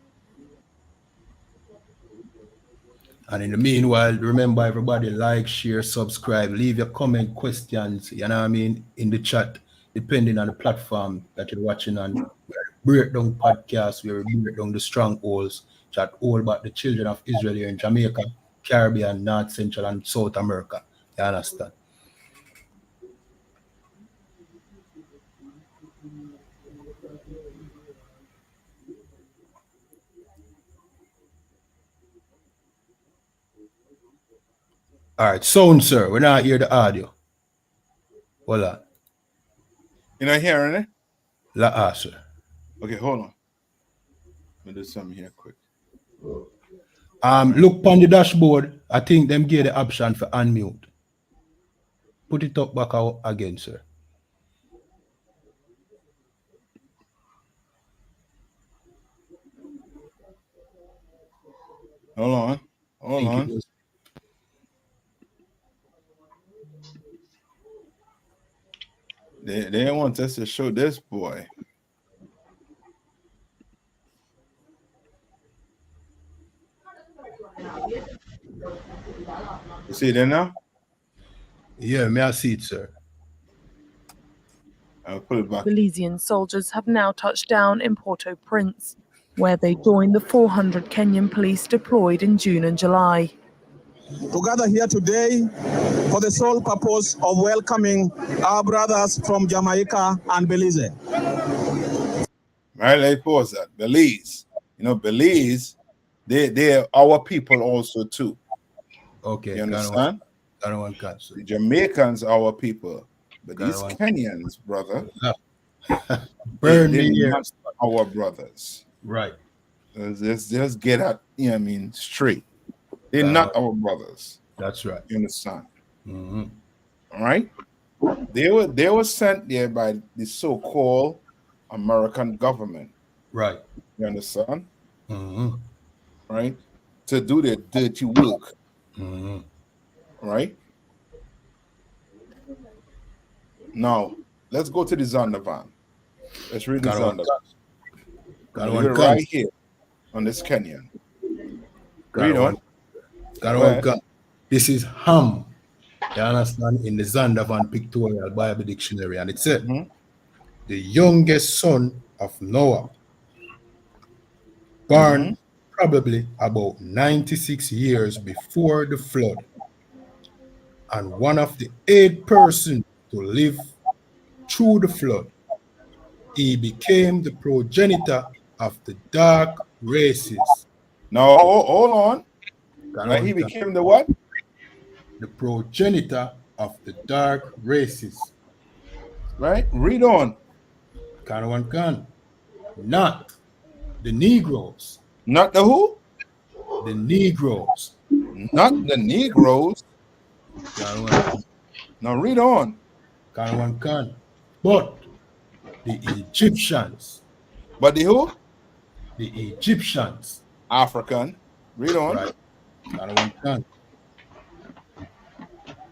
And in the meanwhile, remember everybody like, share, subscribe, leave your comment, questions, you know what I mean, in the chat, depending on the platform that you're watching on. Breakdown podcast where we break down the strongholds, chat all about the children of Israel here in Jamaica, Caribbean, North, Central, and South America. You understand? All right, sound, sir. We're not hear the audio. Hold on. You're not hearing it? Sir. Okay, hold on. Let me do something here quick. Look on the dashboard. I think them give the option for unmute. Put it up back out again, sir. Hold on. They want us to show this boy. You see it there now? Yeah, may I see it, sir? I'll put it back. Belizean soldiers have now touched down in Port-au-Prince, where they joined the 400 Kenyan police deployed in June and July. To gather here today for the sole purpose of welcoming our brothers from Jamaica and Belize. Right, let's pause that. Belize. You know, Belize, they're our people also too. Okay. You understand? The Jamaicans are our people. But these Kenyans, brother, burn they're me not our brothers. Right. Just get at, you know what I mean, straight. They're not our brothers. That's right. You understand? Mm-hmm. All right? They were sent there by the so-called American government. Right. You understand? Mm-hmm. Right? To do their dirty work. Mm-hmm. Right? Now, let's go to the Zondervan. Let's read the Zondervan. Right here on this Kenyan. Read on. This is Ham. You understand? In the Zondervan Pictorial Bible Dictionary. And it said, the youngest son of Noah, born probably about 96 years before the flood, and one of the 8 persons to live through the flood. He became the progenitor of the dark races. No, hold on. Right, he became the what? The progenitor of the dark races. Right? Read on. Not the Negroes. Not the who? The Negroes. Not the Negroes. Now read on. But the Egyptians. But the who? The Egyptians. African. Read on. Right.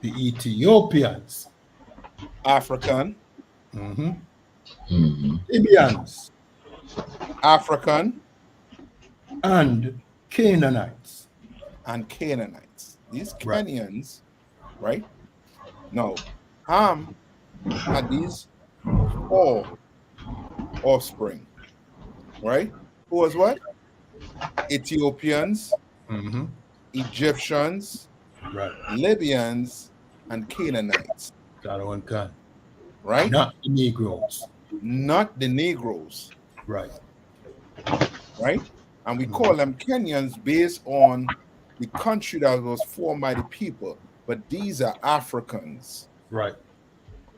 The Ethiopians. African. Libyans. African. And Canaanites. These Kenyans, right? No. Ham had these 4 offspring, right? Who was what? Ethiopians, Egyptians, Libyans, and Canaanites. Right? Not the Negroes. Not the Negroes. Right. Right? And we call them Kenyans based on the country that was formed by the people. But these are Africans. Right.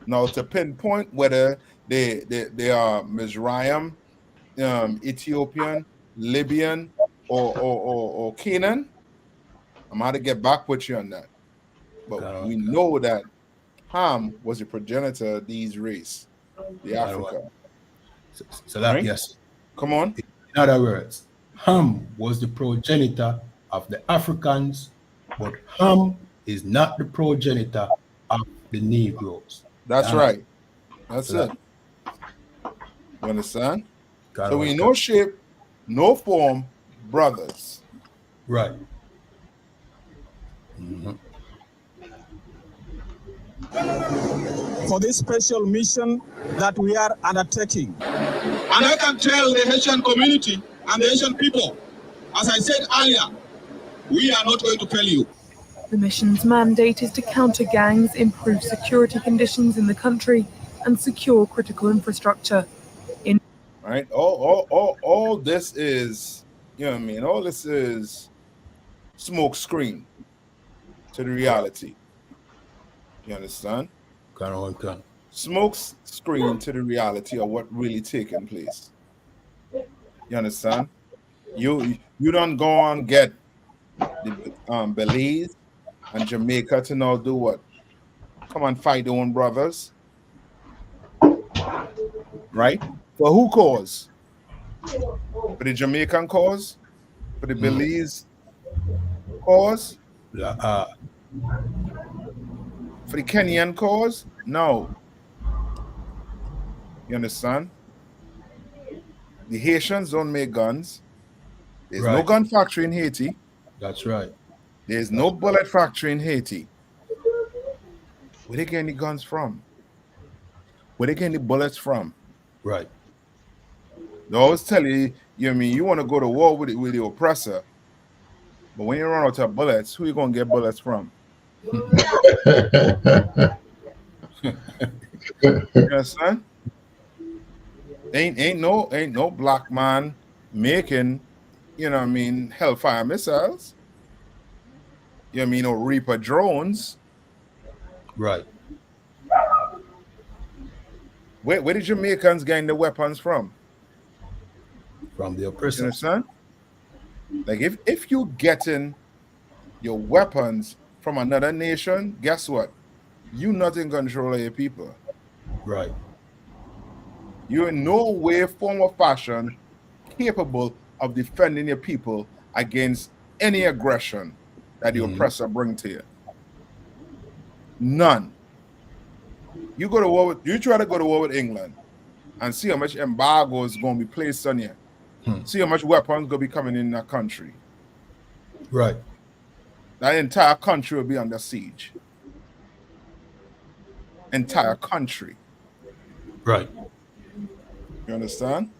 Now, to pinpoint whether they are Mizraim Ethiopian, Libyan, or Canaan, I'm going to get back with you on that. But we know that Ham was a progenitor of these race, the Africa. So that, right? yes. Come on. In other words, Ham was the progenitor of the Africans, but Ham is not the progenitor of the Negroes. That's right. That's it. You understand? So we no shape, no form, brothers. Right. For this special mission that we are undertaking. And I can tell the Haitian community and the Haitian people, as I said earlier, we are not going to fail you. The mission's mandate is to counter gangs, improve security conditions in the country, and secure critical infrastructure. Right? All this is, you know what I mean? All this is smoke screen to the reality. You understand? Smoke screen to the reality of what really taking place. You understand? You don't go on get the Belize and Jamaica to now do what? Come and fight their own brothers. Right? For who cause? For the Jamaican cause? For the Belize cause? For the Kenyan cause? No. You understand? The Haitians don't make guns. There's no gun factory in Haiti. That's right. There's no bullet factory in Haiti. Where they getting the guns from? Where they getting the bullets from? Right. They always tell you, you know what I mean, you want to go to war with the oppressor, but when you run out of bullets, who you gonna get bullets from? You understand? Ain't no black man making, you know what I mean, Hellfire missiles. You know what I mean, or Reaper drones. Right. Where the Jamaicans getting the weapons from? From the oppressor. You understand? Like if you getting your weapons from another nation, guess what? You not in control of your people. Right. You're in no way, form, or fashion capable of defending your people against any aggression that the oppressor bring to you. None. You try to go to war with England and see how much embargo is going to be placed on you. See how much weapons going to be coming in that country. Right. That entire country will be under siege. Entire country. Right. You understand?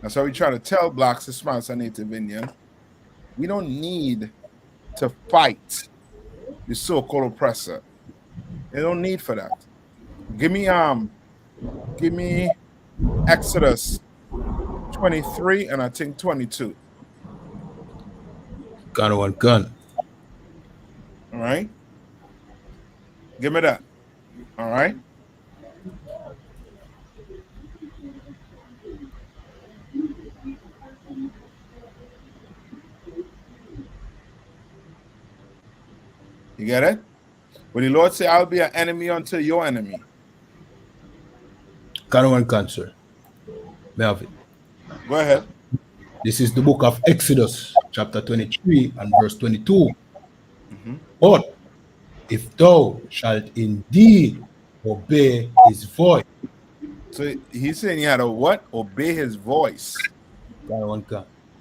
That's why we try to tell blacks, Hispanics, and Native Indians, we don't need to fight the so-called oppressor. They don't need for that. Give me Exodus 23 and I think 22. Gun. All right. Give me that. All right. You get it? When the Lord say, I'll be an enemy unto your enemy. Sir. Melvin. Go ahead. This is the book of Exodus, chapter 23 and verse 22. But if thou shalt indeed obey his voice. So he's saying you had to what? Obey his voice.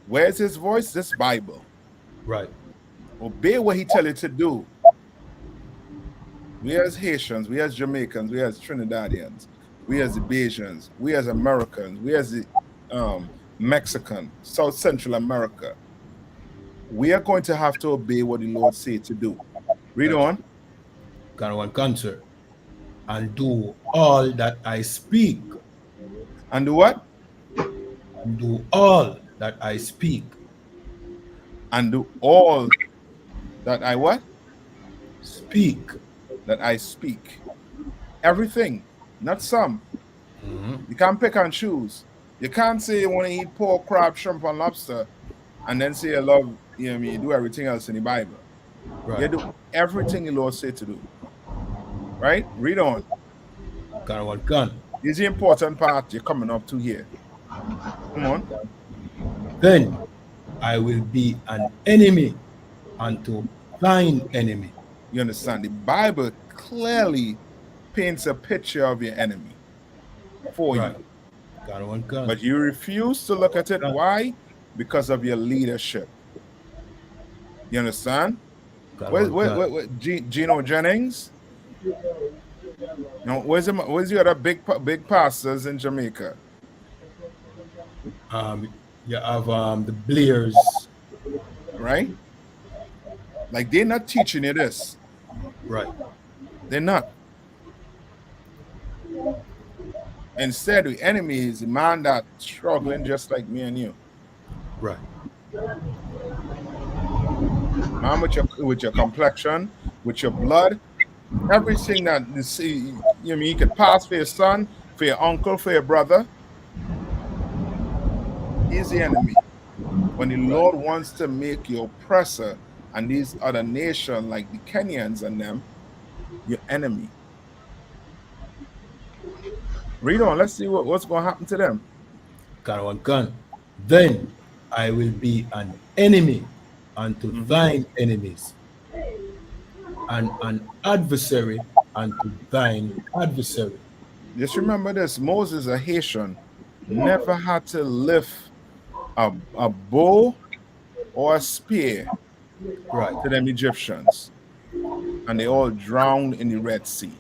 Where's his voice? This Bible. Right. Obey what he tell you to do. We as Haitians, we as Jamaicans, we as Trinidadians, we as the Bajans, we as Americans, we as the Mexican, South Central America, we are going to have to obey what the Lord say to do. Read on. Sir. And do all that I speak. And do what? And do all that I speak. And do all that I what? Speak. That I speak. Everything, not some. You can't pick and choose. You can't say you want to eat pork, crab, shrimp, and lobster, and then say you love, you know what I mean, you do everything else in the Bible. Right. You do everything the Lord said to do. Right? Read on. Gun. This is the important part you're coming up to here. Come on. Then I will be an enemy unto thine enemy. You understand? The Bible clearly paints a picture of your enemy for Right. you. Gun. But you refuse to look at it. Why? Because of your leadership. You understand? Where Gino Jennings? No, where's the other big pastors in Jamaica? You have the Blairs. Right? Like, they're not teaching you this. Right. They're not. Instead, the enemy is the man that's struggling just like me and you. Right. Man with your complexion, with your blood, everything that you see, you mean you could pass for your son, for your uncle, for your brother. He's the enemy. When the Lord wants to make your oppressor and these other nations like the Kenyans and them your enemy. Read on. Let's see what's going to happen to them. Gun. Then I will be an enemy unto thine enemies, and an adversary unto thine adversary. Just remember this: Moses, a Haitian, never had to lift a bow or a spear to them Egyptians, and they all drowned in the Red Sea.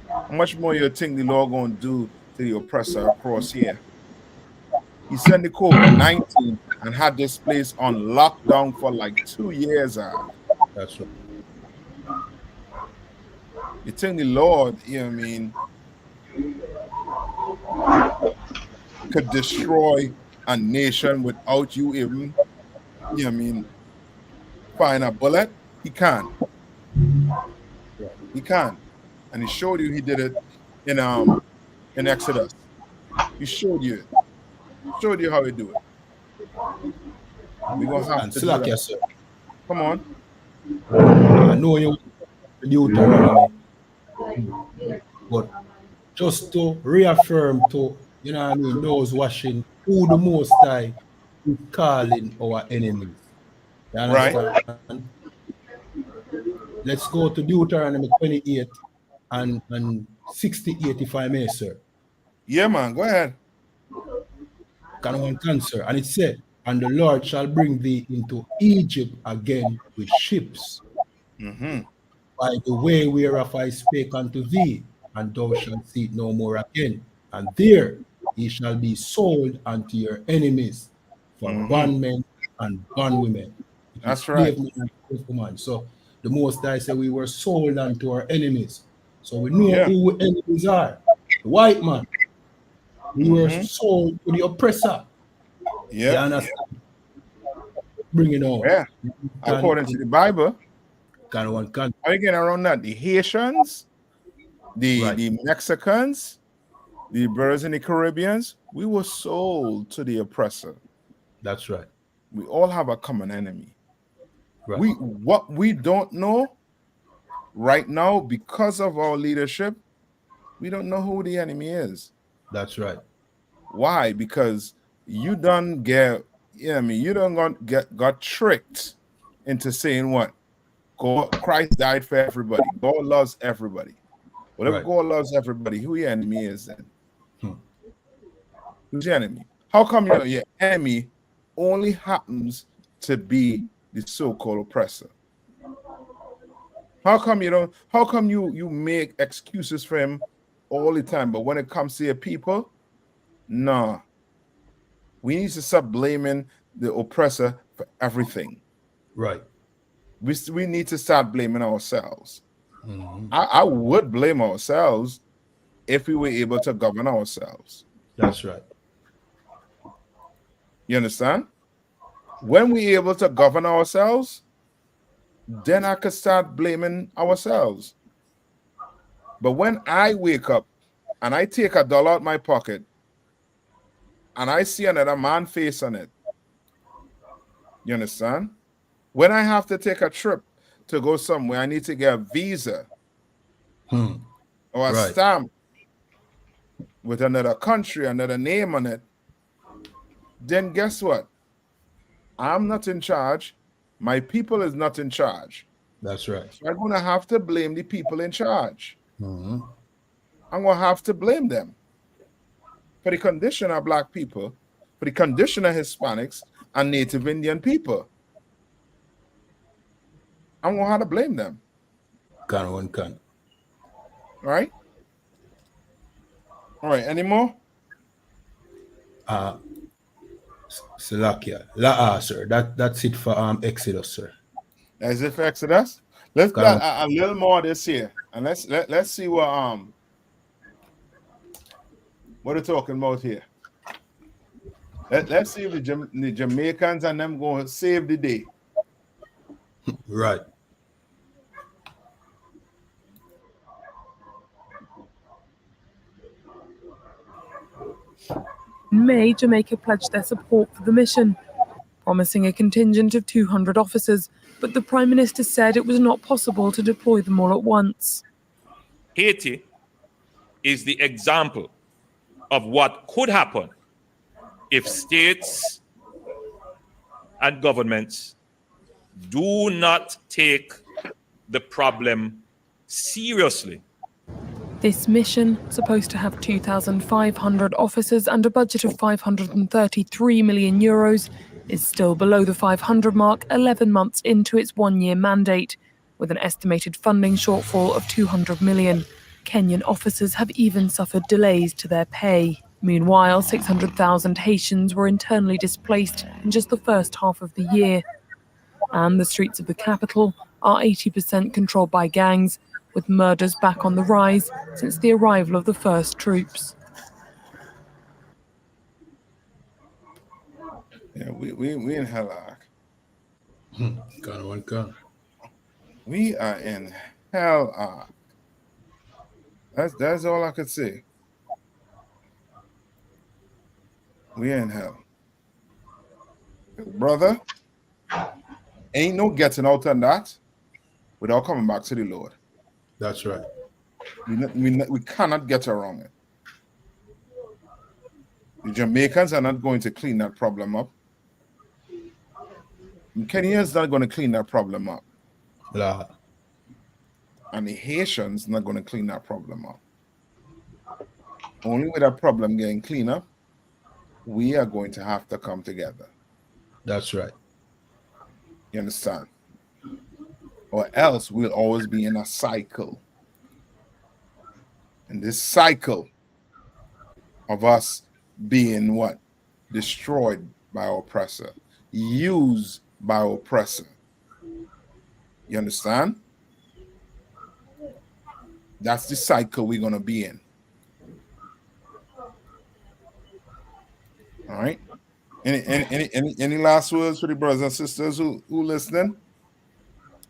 How much more you think the Lord going to do to the oppressor across here? He sent the COVID-19 and had this place on lockdown for like 2 years. That's right. You think the Lord, you know what I mean, could destroy a nation without you even, you know what I mean, find a bullet? He can. He can. And he showed you he did it in Exodus. He showed you it. Showed you how he do it. We're gonna have to do that. Sir. Come on. I know you Deuteronomy, but just to reaffirm to, you know what I mean, those watching who the Most High is calling our enemies. You understand? Right. Let's go to Deuteronomy 28 and 68, if I may, sir. Yeah, man, go ahead. Sir. And it said, and the Lord shall bring thee into Egypt again with ships, by the way whereof I spake unto thee, and thou shalt see it no more again. And there ye shall be sold unto your enemies for bondmen and bondwomen. That's right. So the Most High said we were sold unto our enemies. So we know who our enemies are. The white man. We were sold to the oppressor. Yeah. You understand? Bring it on. Yeah. According to the Bible. How you getting around that? The Haitians, the Mexicans, the brothers in the Caribbeans, we were sold to the oppressor. That's right. We all have a common enemy. Right. What we don't know right now, because of our leadership, we don't know who the enemy is. That's right. Why? Because you done get, you done got tricked into saying what? Christ died for everybody. God loves everybody. Well, if God loves everybody, who your enemy is then? Who's your enemy? How come your enemy only happens to be the so-called oppressor? How come you make excuses for him all the time, but when it comes to your people, nah. We need to stop blaming the oppressor for everything. Right. We need to start blaming ourselves. I would blame ourselves if we were able to govern ourselves. That's right. You understand? When we're able to govern ourselves, then I could start blaming ourselves. But when I wake up and I take $1 out of my pocket and I see another man face on it. You understand? When I have to take a trip to go somewhere, I need to get a visa or a Right. stamp with another country, another name on it. Then guess what? I'm not in charge. My people is not in charge. That's right. So I'm going to have to blame the people in charge. Mm-hmm. I'm going to have to blame them for the condition of Black people, for the condition of Hispanics and Native Indian people. I'm going to have to blame them. Can one can. All right? All right, any more? Salakia. Sir. That's it for Exodus, sir. As if Exodus. Let's do a little more this here. And let's see what they're talking about here. Let's see if the Jamaicans and them going to save the day. Right. In May, Jamaica pledged their support for the mission, promising a contingent of 200 officers, but the Prime Minister said it was not possible to deploy them all at once. Haiti is the example of what could happen if states and governments do not take the problem seriously. This mission, supposed to have 2,500 officers and a budget of 533 million euros, is still below the 500 mark 11 months into its one-year mandate, with an estimated funding shortfall of 200 million. Kenyan officers have even suffered delays to their pay. Meanwhile, 600,000 Haitians were internally displaced in just the first half of the year. And the streets of the capital are 80% controlled by gangs, with murders back on the rise since the arrival of the first troops. Yeah, we in hell. We are in hell. That's all I could say. We in hell. Brother, ain't no getting out on that without coming back to the Lord. That's right. We cannot get around it. The Jamaicans are not going to clean that problem up. Kenya is not going to clean that problem up. Blah. And the Haitians not going to clean that problem up. Only with that problem getting cleaned up, we are going to have to come together. That's right. You understand? Or else we'll always be in a cycle. And this cycle of us being what? Destroyed by our oppressor, used by our oppressor. You understand? That's the cycle we're going to be in. All right. Any last words for the brothers and sisters who listening?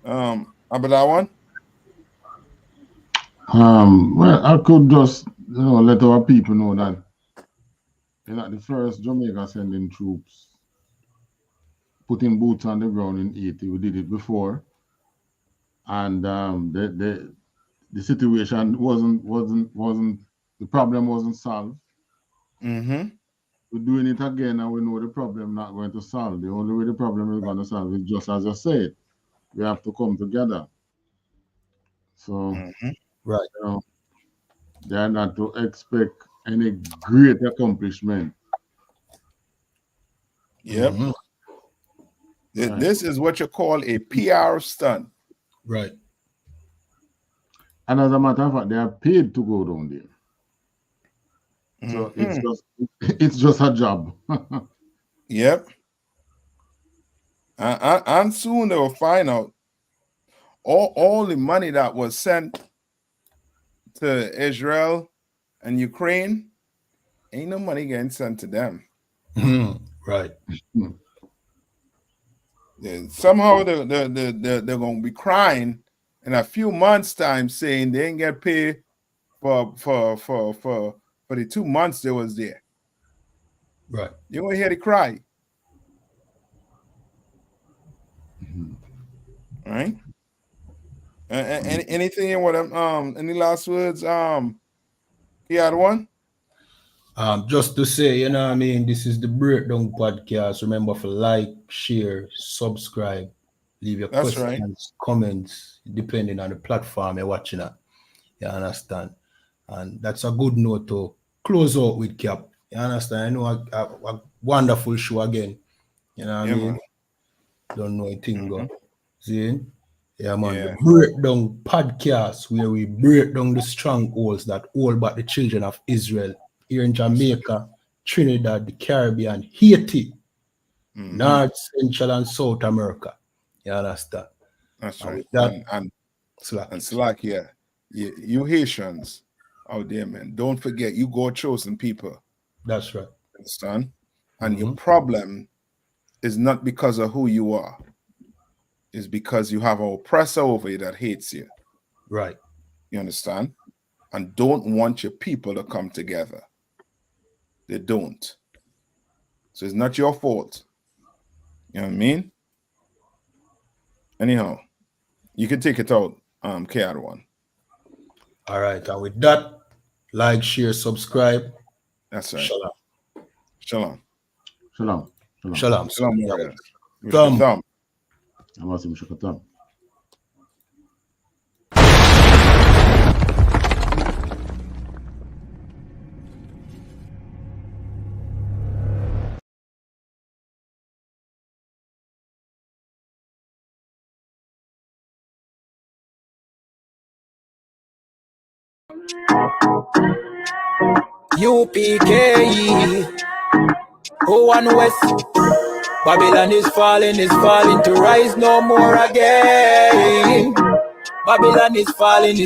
About that one? Well, I could just let our people know that the first Jamaica sending troops, putting boots on the ground in Haiti. We did it before, and the situation wasn't the problem wasn't solved. Mm-hmm. We're doing it again, and we know the problem not going to solve. The only way the problem is going to solve is just as I said. We have to come together. So, right. They are not to expect any great accomplishment. Yep. Mm-hmm. This is what you call a PR stunt. Right. And as a matter of fact, they are paid to go down there. So it's just a job. Yep. And soon they will find out all the money that was sent to Israel and Ukraine, ain't no money getting sent to them. Right. Somehow they're going to be crying in a few months' time, saying they ain't get paid for the 2 months they was there. Right. You won't hear the cry. All right. Anything you want? Any last words? You had one? Just to say, you know what I mean, this is the Breakdown Podcast. Remember to like, share, subscribe, leave your That's questions, right. comments, depending on the platform you're watching at. You understand? And that's a good note to close out with, Cap. You understand? I know a wonderful show again. You know what I mean? Man. Don't know anything go. See? Yeah, man. Yeah. The Breakdown Podcast, where we break down the strongholds that hold back the children of Israel here in Jamaica, Trinidad, the Caribbean, Haiti, North, Central, and South America. You understand? That's And right. with that, And Slack, yeah. You Haitians out there, man, don't forget you God chosen people. That's right. Understand? And your problem is not because of who you are. It's because you have an oppressor over you that hates you. Right. You understand? And don't want your people to come together. They don't. So it's not your fault. You know what I mean? Anyhow, you can take it out, KR1. All right. And with that, like, share, subscribe. That's right. Shalom. Shalom. Shalom. Shalom. Shalom, warriors. Thumb. I'm asking Thumb. UPK, O1 West. Babylon is falling to rise no more again. Babylon is falling.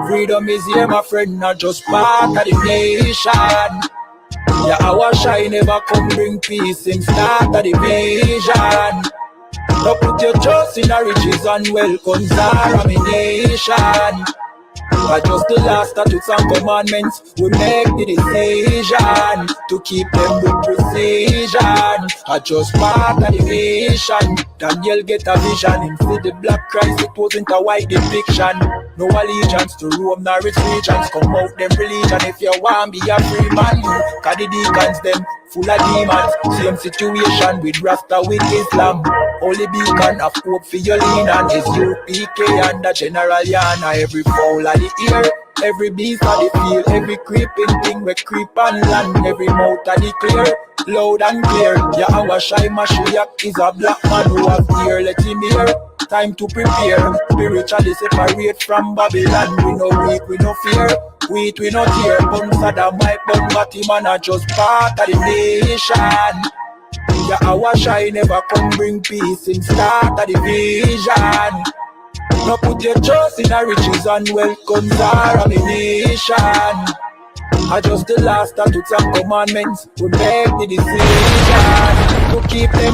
Freedom is here, my friend, not just part of the nation. Yeah, our shine never come bring peace in start of the vision. Now put your trust in our riches and wealth, contamination. By just the last statutes and commandments, we make the decision to keep them with precision. I just part of the vision. Daniel get a vision. Him see the black Christ, it wasn't a white depiction. No allegiance to Rome nor its regions. Come out them religion if you want be a free man. Cause the deacons them full of demons. Same situation with Rasta with Islam. Holy beacon of hope for your lean and is UPK and the General Yana. Every fowl of the ear, every beast of the field, every creeping thing we creep on land, every mouth of the clear, loud and clear. Yeah, our shy Mashiach is a black man who has ear, let him hear. Time to prepare, spiritually separate from Babylon. We no weak, we no fear. We no tear. Bun Saddam, my bun Batman are just part of the nation. Yeah, our shine never come bring peace in start of the vision. Now put your trust in our riches and wealth, contamination. I just the last statutes and commandments, we make the decision to keep them